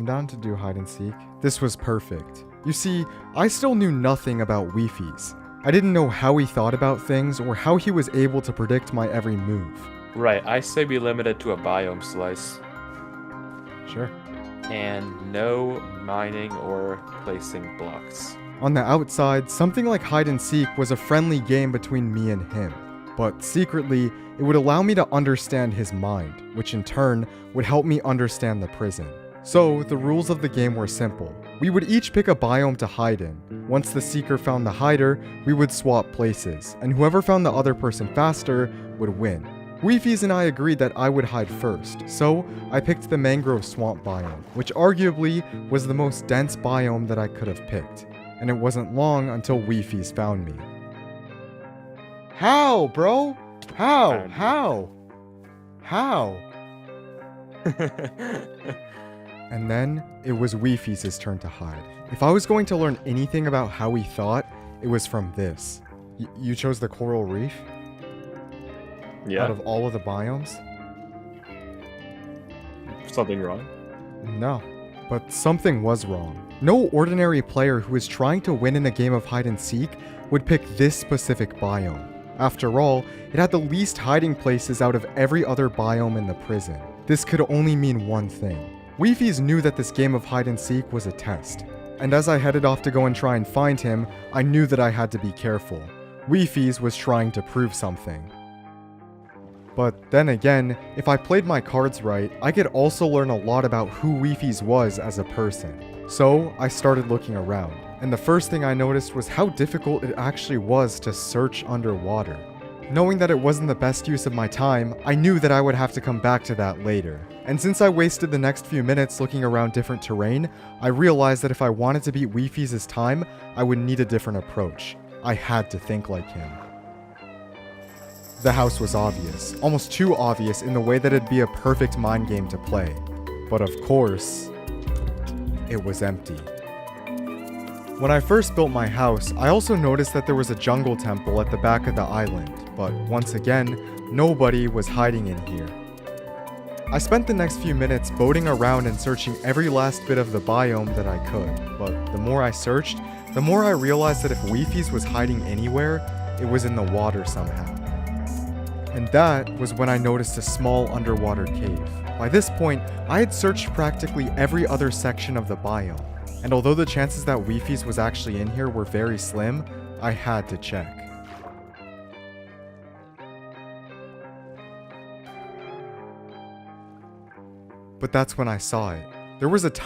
down to do hide and seek. This was perfect. You see, I still knew nothing about Weefies. I didn't know how he thought about things or how he was able to predict my every move. Right, I say we limit it to a biome slice. Sure. And no mining or placing blocks. On the outside, something like hide and seek was a friendly game between me and him. But secretly, it would allow me to understand his mind, which in turn would help me understand the prison. So, the rules of the game were simple. We would each pick a biome to hide in. Once the seeker found the hider, we would swap places, and whoever found the other person faster would win. Weefies and I agreed that I would hide first, so I picked the mangrove swamp biome, which arguably was the most dense biome that I could have picked. And it wasn't long until Weefies found me. How, bro? How? And then, it was Weefies' turn to hide. If I was going to learn anything about how he thought, it was from this. You chose the coral reef? Yeah. Out of all of the biomes? Something wrong? No. But something was wrong. No ordinary player who is trying to win in a game of hide and seek would pick this specific biome. After all, it had the least hiding places out of every other biome in the prison. This could only mean one thing. Weefies knew that this game of hide and seek was a test. And as I headed off to go and try and find him, I knew that I had to be careful. Weefies was trying to prove something. But then again, if I played my cards right, I could also learn a lot about who Weefies was as a person. So, I started looking around, and the first thing I noticed was how difficult it actually was to search underwater. Knowing that it wasn't the best use of my time, I knew that I would have to come back to that later. And since I wasted the next few minutes looking around different terrain, I realized that if I wanted to beat Weefies' time, I would need a different approach. I had to think like him. The house was obvious, almost too obvious in the way that it'd be a perfect mind game to play. But of course, it was empty. When I first built my house, I also noticed that there was a jungle temple at the back of the island, but once again, nobody was hiding in here. I spent the next few minutes boating around and searching every last bit of the biome that I could, but the more I searched, the more I realized that if Weefies was hiding anywhere, it was in the water somehow. And that was when I noticed a small underwater cave. By this point, I had searched practically every other section of the biome, and although the chances that Weefies was actually in here were very slim, I had to check. But that's when I saw it. There was a tiny